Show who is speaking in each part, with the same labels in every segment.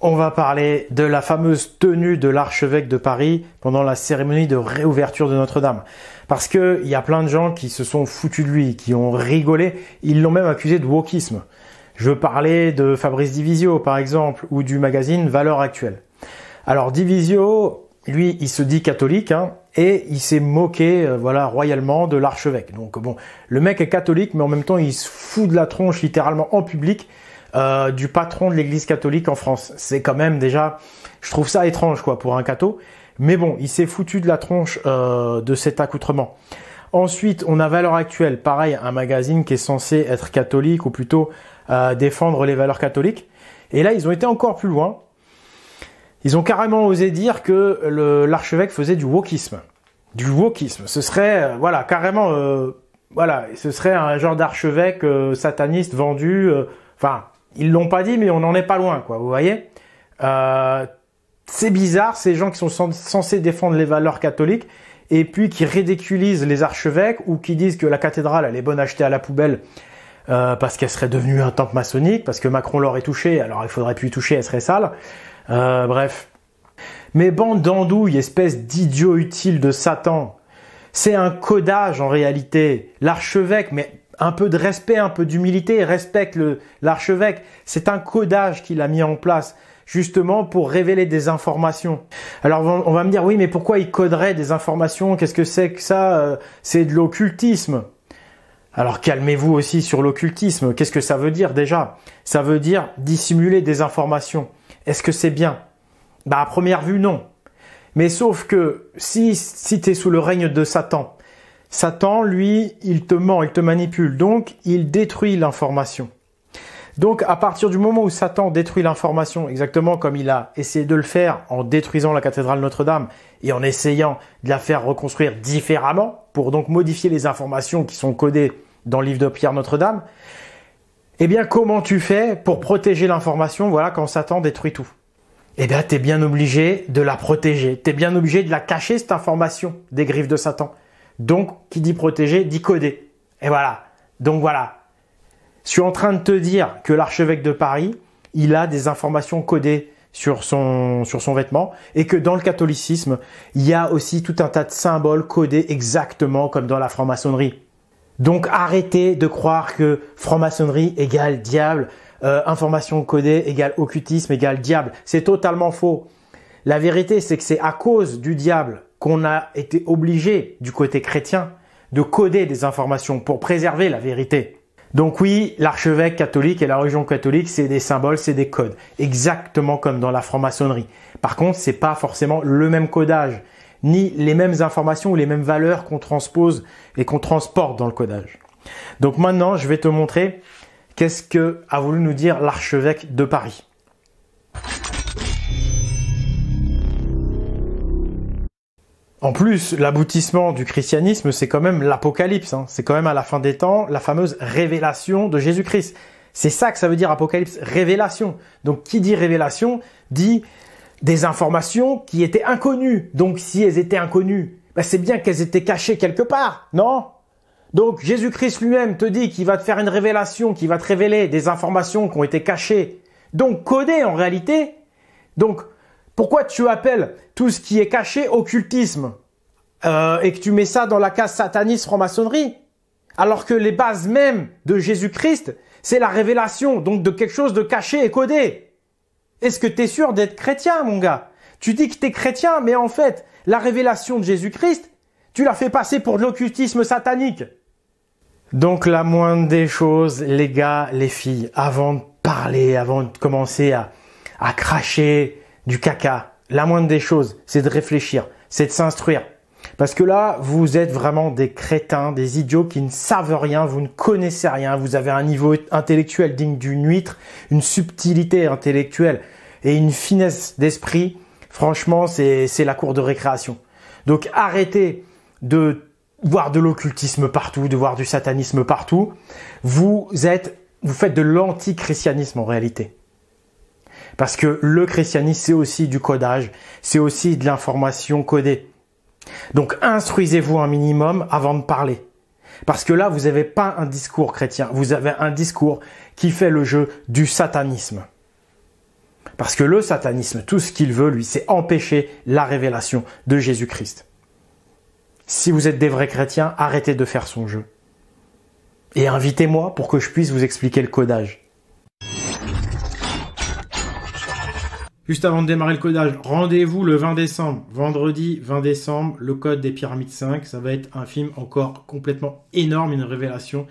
Speaker 1: on va parler de la fameuse tenue de l'archevêque de Paris pendant la cérémonie de réouverture de Notre-Dame. Parce que il y a plein de gens qui se sont foutus de lui, qui ont rigolé, ils l'ont même accusé de wokisme. Je veux parler de Fabrice Divisio par exemple, ou du magazine Valeurs Actuelles. Alors Divisio, lui, il se dit catholique, et il s'est moqué, royalement de l'archevêque. Donc bon, le mec est catholique, mais en même temps, il se fout de la tronche littéralement en public du patron de l'Église catholique en France. C'est quand même déjà, je trouve ça étrange quoi pour un catho. Mais bon, il s'est foutu de la tronche de cet accoutrement. Ensuite, on a Valeurs Actuelles, pareil, un magazine qui est censé être catholique ou plutôt défendre les valeurs catholiques. Et là, ils ont été encore plus loin. Ils ont carrément osé dire que l'archevêque faisait du wokisme. Du wokisme. Ce serait, carrément, ce serait un genre d'archevêque sataniste vendu. Enfin, ils l'ont pas dit, mais on n'en est pas loin, quoi. Vous voyez c'est bizarre, ces gens qui sont censés défendre les valeurs catholiques et puis qui ridiculisent les archevêques ou qui disent que la cathédrale, elle est bonne à jeter à la poubelle parce qu'elle serait devenue un temple maçonnique, parce que Macron l'aurait touché, alors il faudrait plus y toucher, elle serait sale. Bref. Mais bande d'andouilles, espèce d'idiot utile de Satan. C'est un codage en réalité. L'archevêque, mais un peu de respect, un peu d'humilité, respecte l'archevêque. C'est un codage qu'il a mis en place, justement pour révéler des informations. Alors on va me dire, oui, mais pourquoi il coderait des informations? Qu'est-ce que c'est que ça? C'est de l'occultisme. Alors calmez-vous aussi sur l'occultisme. Qu'est-ce que ça veut dire déjà? Ça veut dire dissimuler des informations. Est-ce que c'est bien? À première vue, non. Mais sauf que si tu es sous le règne de Satan, Satan, lui, il te ment, il te manipule. Donc, il détruit l'information. Donc, à partir du moment où Satan détruit l'information, exactement comme il a essayé de le faire en détruisant la cathédrale Notre-Dame et en essayant de la faire reconstruire différemment pour donc modifier les informations qui sont codées dans le livre de Pierre Notre-Dame, eh bien, comment tu fais pour protéger l'information, quand Satan détruit tout? Eh bien, tu es bien obligé de la protéger. Tu es bien obligé de la cacher, cette information, des griffes de Satan. Donc, qui dit protéger, dit coder. Et voilà. Donc voilà. Je suis en train de te dire que l'archevêque de Paris, il a des informations codées sur son vêtement et que dans le catholicisme, il y a aussi tout un tas de symboles codés exactement comme dans la franc-maçonnerie. Donc arrêtez de croire que franc-maçonnerie égale diable, information codée égale occultisme égale diable. C'est totalement faux. La vérité, c'est que c'est à cause du diable qu'on a été obligé, du côté chrétien, de coder des informations pour préserver la vérité. Donc oui, l'archevêque catholique et la religion catholique, c'est des symboles, c'est des codes. Exactement comme dans la franc-maçonnerie. Par contre, c'est pas forcément le même codage, ni les mêmes informations ou les mêmes valeurs qu'on transpose et qu'on transporte dans le codage. Donc maintenant, je vais te montrer qu'est-ce que a voulu nous dire l'archevêque de Paris. En plus, l'aboutissement du christianisme, c'est quand même l'apocalypse. C'est quand même à la fin des temps, la fameuse révélation de Jésus-Christ. C'est ça que ça veut dire apocalypse, révélation. Donc qui dit révélation, dit des informations qui étaient inconnues. Donc si elles étaient inconnues, c'est bien qu'elles étaient cachées quelque part, non? Donc Jésus-Christ lui-même te dit qu'il va te faire une révélation, qu'il va te révéler des informations qui ont été cachées, donc codées en réalité. Donc pourquoi tu appelles tout ce qui est caché occultisme et que tu mets ça dans la case sataniste franc-maçonnerie, alors que les bases mêmes de Jésus-Christ, c'est la révélation, donc de quelque chose de caché et codé. Est-ce que tu es sûr d'être chrétien, mon gars? Tu dis que tu es chrétien, mais en fait, la révélation de Jésus-Christ, tu l'as fait passer pour de l'occultisme satanique. Donc la moindre des choses, les gars, les filles, avant de parler, avant de commencer à cracher du caca, la moindre des choses, c'est de réfléchir, c'est de s'instruire. Parce que là, vous êtes vraiment des crétins, des idiots qui ne savent rien, vous ne connaissez rien, vous avez un niveau intellectuel digne d'une huître, une subtilité intellectuelle et une finesse d'esprit. Franchement, c'est la cour de récréation. Donc arrêtez de voir de l'occultisme partout, de voir du satanisme partout. Vous faites de l'antichristianisme en réalité. Parce que le christianisme, c'est aussi du codage, c'est aussi de l'information codée. Donc instruisez-vous un minimum avant de parler. Parce que là, vous n'avez pas un discours chrétien, vous avez un discours qui fait le jeu du satanisme. Parce que le satanisme, tout ce qu'il veut, lui, c'est empêcher la révélation de Jésus-Christ. Si vous êtes des vrais chrétiens, arrêtez de faire son jeu. Et invitez-moi pour que je puisse vous expliquer le codage. Juste avant de démarrer le codage, rendez-vous le 20 décembre, vendredi 20 décembre, le code des pyramides 5. Ça va être un film encore complètement énorme, une révélation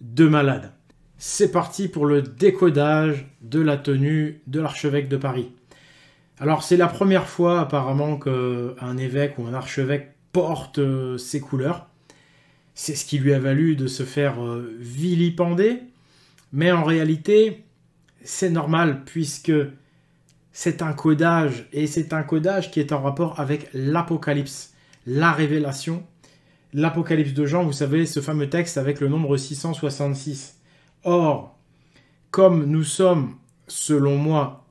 Speaker 1: de malade. C'est parti pour le décodage de la tenue de l'archevêque de Paris. Alors c'est la première fois apparemment qu'un évêque ou un archevêque porte ces couleurs. C'est ce qui lui a valu de se faire vilipender. Mais en réalité, c'est normal puisque c'est un codage, et c'est un codage qui est en rapport avec l'Apocalypse, la révélation. L'Apocalypse de Jean, vous savez, ce fameux texte avec le nombre 666. Or, comme nous sommes, selon moi,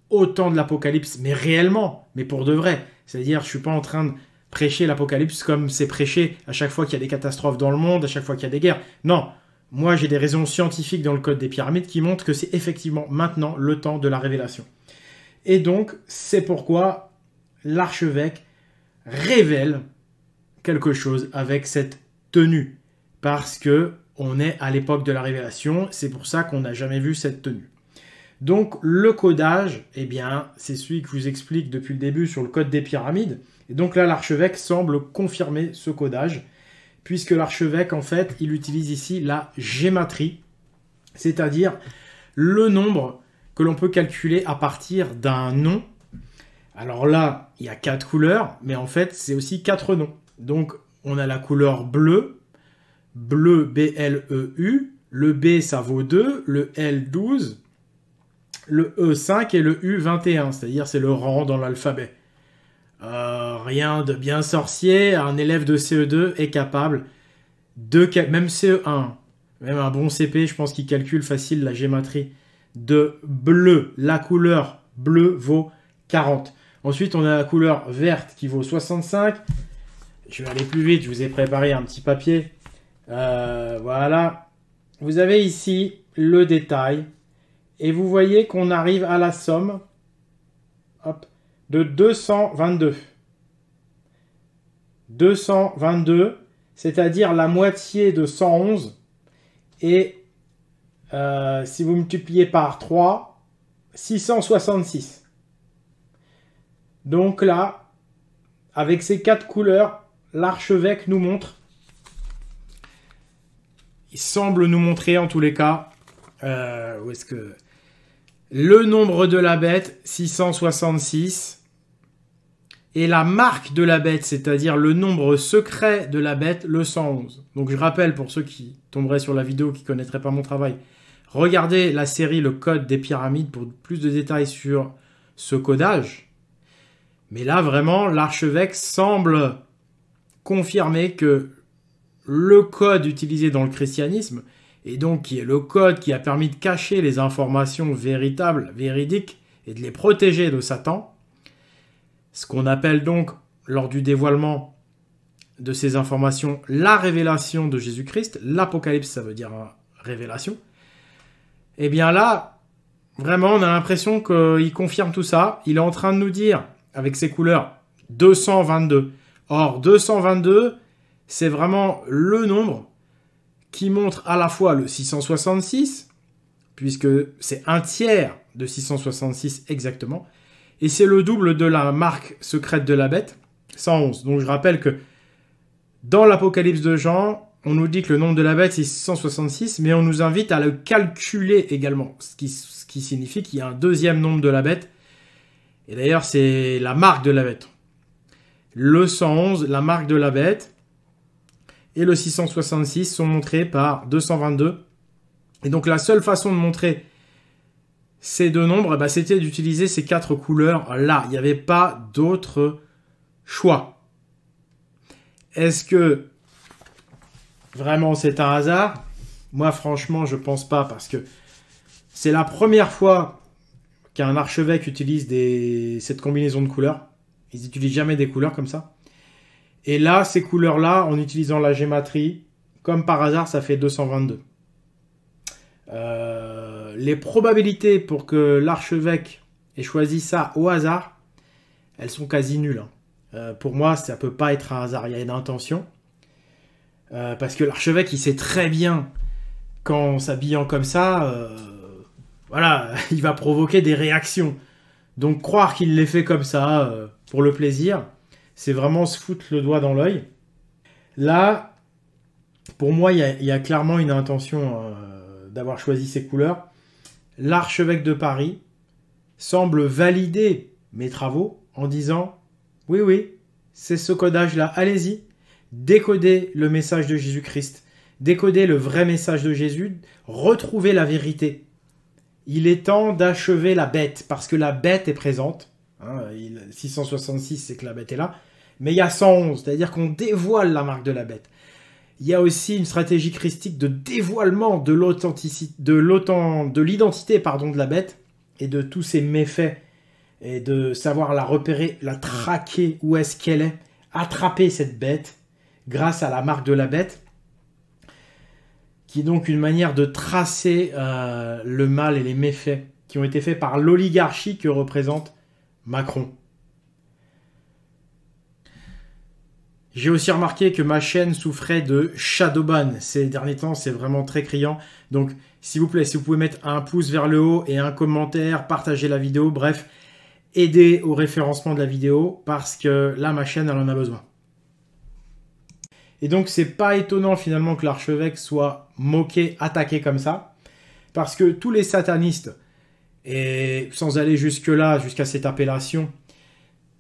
Speaker 1: au temps de l'Apocalypse, mais réellement, mais pour de vrai, c'est-à-dire je ne suis pas en train de prêcher l'Apocalypse comme c'est prêché à chaque fois qu'il y a des catastrophes dans le monde, à chaque fois qu'il y a des guerres. Non, moi j'ai des raisons scientifiques dans le code des pyramides qui montrent que c'est effectivement maintenant le temps de la révélation. Et donc, c'est pourquoi l'archevêque révèle quelque chose avec cette tenue. Parce que on est à l'époque de la révélation, c'est pour ça qu'on n'a jamais vu cette tenue. Donc, le codage, eh bien, c'est celui que je vous explique depuis le début sur le code des pyramides. Et donc là, l'archevêque semble confirmer ce codage, puisque l'archevêque, en fait, il utilise ici la gématrie, c'est-à-dire le nombre que l'on peut calculer à partir d'un nom. Alors là, il y a 4 couleurs, mais en fait, c'est aussi 4 noms. Donc, on a la couleur bleu, bleu B-L-E-U, le B, ça vaut 2, le L, 12, le E, 5 et le U, 21, c'est-à-dire c'est le rang dans l'alphabet. Rien de bien sorcier, un élève de CE2 est capable de, même CE1, même un bon CP, je pense qu'il calcule facile la gématrie, de bleu. La couleur bleu vaut 40. Ensuite, on a la couleur verte qui vaut 65. Je vais aller plus vite, je vous ai préparé un petit papier. Voilà. Vous avez ici le détail. Et vous voyez qu'on arrive à la somme hop, de 222. 222, c'est-à-dire la moitié de 111. Et si vous multipliez par 3, 666. Donc là, avec ces 4 couleurs, l'archevêque nous montre, il semble nous montrer en tous les cas, où est-ce que le nombre de la bête, 666, et la marque de la bête, c'est-à-dire le nombre secret de la bête, le 111. Donc je rappelle pour ceux qui tomberaient sur la vidéo, qui ne connaîtraient pas mon travail, regardez la série Le Code des Pyramides pour plus de détails sur ce codage. Mais là, vraiment, l'archevêque semble confirmer que le code utilisé dans le christianisme, et donc qui est le code qui a permis de cacher les informations véritables, véridiques, et de les protéger de Satan, ce qu'on appelle donc, lors du dévoilement de ces informations, la révélation de Jésus-Christ, l'Apocalypse, ça veut dire révélation, et bien là, vraiment, on a l'impression qu'il confirme tout ça. Il est en train de nous dire, avec ses couleurs, 222. Or, 222, c'est vraiment le nombre qui montre à la fois le 666, puisque c'est un tiers de 666 exactement, et c'est le double de la marque secrète de la bête, 111. Donc je rappelle que dans l'Apocalypse de Jean, on nous dit que le nombre de la bête, c'est 666, mais on nous invite à le calculer également, ce qui signifie qu'il y a un deuxième nombre de la bête. Et d'ailleurs, c'est la marque de la bête. Le 111, la marque de la bête, et le 666 sont montrés par 222. Et donc, la seule façon de montrer ces deux nombres, bah, c'était d'utiliser ces 4 couleurs-là. Il n'y avait pas d'autre choix. Est-ce que vraiment c'est un hasard? Moi, franchement, je pense pas, parce que c'est la première fois qu'un archevêque utilise cette combinaison de couleurs. Ils n'utilisent jamais des couleurs comme ça. Et là, ces couleurs-là, en utilisant la gématrie, comme par hasard, ça fait 222. Les probabilités pour que l'archevêque ait choisi ça au hasard, elles sont quasi nulles. Pour moi, ça peut pas être un hasard, il y a une intention. Parce que l'archevêque, il sait très bien qu'en s'habillant comme ça, voilà, il va provoquer des réactions. Donc croire qu'il les fait comme ça, pour le plaisir, c'est vraiment se foutre le doigt dans l'œil. Là, pour moi, il y a clairement une intention d'avoir choisi ces couleurs. L'archevêque de Paris semble valider mes travaux en disant « Oui, oui, c'est ce codage-là, allez-y, décodez le message de Jésus-Christ, décodez le vrai message de Jésus, retrouvez la vérité. Il est temps d'achever la bête, parce que la bête est présente. Hein, 666, c'est que la bête est là. Mais il y a 111, c'est-à-dire qu'on dévoile la marque de la bête. Il y a aussi une stratégie christique de dévoilement de l'identité de la bête et de tous ses méfaits et de savoir la repérer, la traquer, où est-ce qu'elle est, attraper cette bête grâce à la marque de la bête, qui est donc une manière de tracer le mal et les méfaits qui ont été faits par l'oligarchie que représente Macron. J'ai aussi remarqué que ma chaîne souffrait de shadowban. Ces derniers temps, c'est vraiment très criant. Donc, s'il vous plaît, si vous pouvez mettre un pouce vers le haut et un commentaire, partager la vidéo, bref, aider au référencement de la vidéo, parce que là, ma chaîne, elle en a besoin. Et donc, c'est pas étonnant finalement que l'archevêque soit moqué, attaqué comme ça, parce que tous les satanistes, et sans aller jusque-là, jusqu'à cette appellation,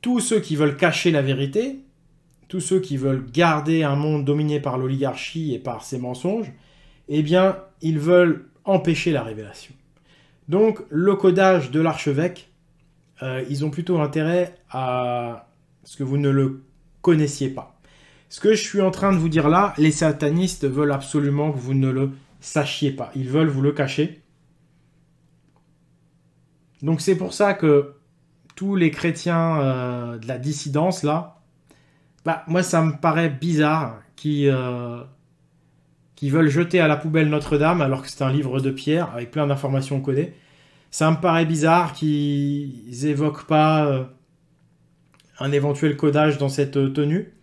Speaker 1: tous ceux qui veulent cacher la vérité, tous ceux qui veulent garder un monde dominé par l'oligarchie et par ses mensonges, eh bien, ils veulent empêcher la révélation. Donc, le codage de l'archevêque, ils ont plutôt intérêt à ce que vous ne le connaissiez pas. Ce que je suis en train de vous dire là, les satanistes veulent absolument que vous ne le sachiez pas. Ils veulent vous le cacher. Donc, c'est pour ça que tous les chrétiens de la dissidence, là, moi, ça me paraît bizarre qui veulent jeter à la poubelle Notre-Dame alors que c'est un livre de pierre avec plein d'informations codées. Ça me paraît bizarre qu'ils évoquent pas un éventuel codage dans cette tenue.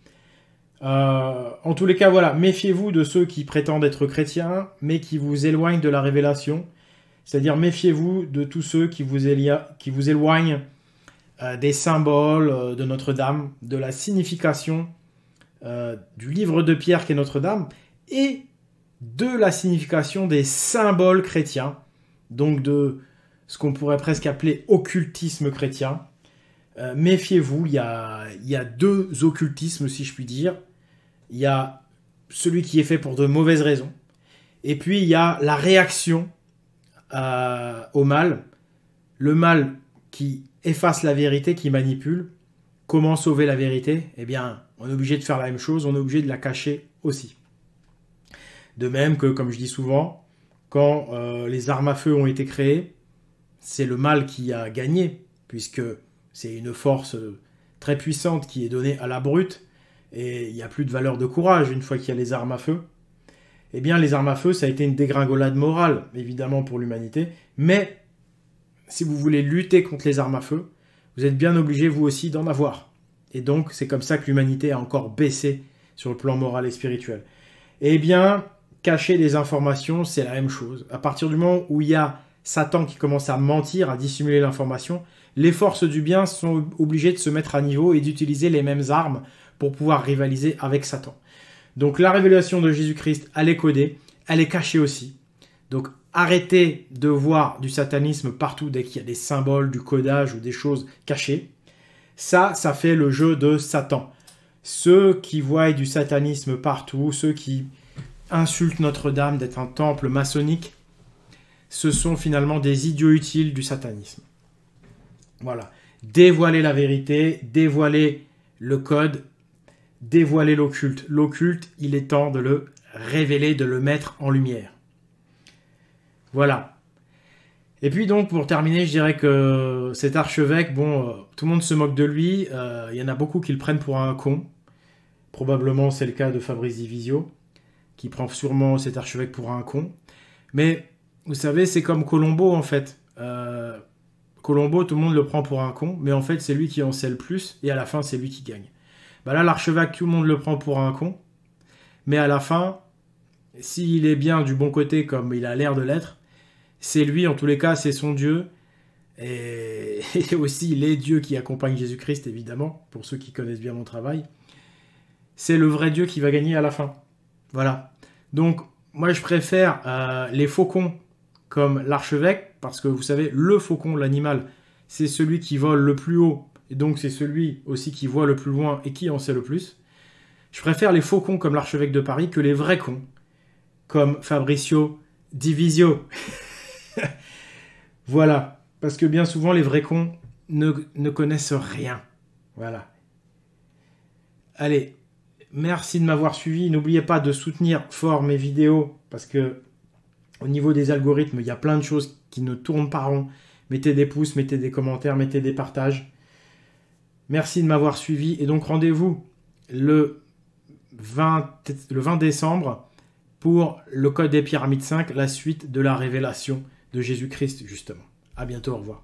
Speaker 1: En tous les cas, voilà, méfiez-vous de ceux qui prétendent être chrétiens, mais qui vous éloignent de la révélation. C'est-à-dire, méfiez-vous de tous ceux qui vous éloignent des symboles de Notre-Dame, de la signification du livre de Pierre qu'est Notre-Dame, et de la signification des symboles chrétiens, donc de ce qu'on pourrait presque appeler occultisme chrétien. Méfiez-vous, il y a deux occultismes, si je puis dire. Il y a celui qui est fait pour de mauvaises raisons, et puis il y a la réaction au mal, le mal qui efface la vérité, qui manipule. Comment sauver la vérité? Eh bien, on est obligé de faire la même chose, on est obligé de la cacher aussi. De même que, comme je dis souvent, quand les armes à feu ont été créées, c'est le mal qui a gagné, puisque c'est une force très puissante qui est donnée à la brute, et il n'y a plus de valeur de courage une fois qu'il y a les armes à feu. Eh bien, les armes à feu, ça a été une dégringolade morale, évidemment, pour l'humanité, mais si vous voulez lutter contre les armes à feu, vous êtes bien obligé, vous aussi, d'en avoir. Et donc, c'est comme ça que l'humanité a encore baissé sur le plan moral et spirituel. Eh bien, cacher des informations, c'est la même chose. À partir du moment où il y a Satan qui commence à mentir, à dissimuler l'information, les forces du bien sont obligées de se mettre à niveau et d'utiliser les mêmes armes pour pouvoir rivaliser avec Satan. Donc, la révélation de Jésus-Christ, elle est codée, elle est cachée aussi. Donc, arrêtez de voir du satanisme partout dès qu'il y a des symboles, du codage ou des choses cachées. Ça fait le jeu de Satan. Ceux qui voient du satanisme partout, ceux qui insultent Notre-Dame d'être un temple maçonnique, ce sont finalement des idiots utiles du satanisme. Voilà. Dévoiler la vérité, dévoiler le code, dévoiler l'occulte. L'occulte, il est temps de le révéler, de le mettre en lumière. Voilà. Et puis donc, pour terminer, je dirais que cet archevêque, tout le monde se moque de lui. Il y en a beaucoup qui le prennent pour un con. Probablement, c'est le cas de Fabrice Divisio, qui prend sûrement cet archevêque pour un con. Mais, vous savez, c'est comme Colombo, en fait. Colombo, tout le monde le prend pour un con, mais en fait, c'est lui qui en sait le plus, et à la fin, c'est lui qui gagne. Bah là, l'archevêque, tout le monde le prend pour un con, mais à la fin, s'il est bien du bon côté, comme il a l'air de l'être, c'est lui, en tous les cas, c'est son Dieu, et aussi les dieux qui accompagnent Jésus-Christ, évidemment, pour ceux qui connaissent bien mon travail. C'est le vrai Dieu qui va gagner à la fin. Voilà. Donc, moi, je préfère les faucons comme l'archevêque, parce que vous savez, le faucon, l'animal, c'est celui qui vole le plus haut, et donc c'est celui aussi qui voit le plus loin et qui en sait le plus. Je préfère les faucons comme l'archevêque de Paris que les vrais cons, comme Fabricio Divisio. Voilà, parce que bien souvent, les vrais cons ne connaissent rien. Voilà. Allez, merci de m'avoir suivi. N'oubliez pas de soutenir fort mes vidéos, parce que au niveau des algorithmes, il y a plein de choses qui ne tournent pas rond. Mettez des pouces, mettez des commentaires, mettez des partages. Merci de m'avoir suivi. Et donc, rendez-vous le 20 décembre pour le Code des Pyramides 5, la suite de la révélation de Jésus-Christ, justement. À bientôt, au revoir.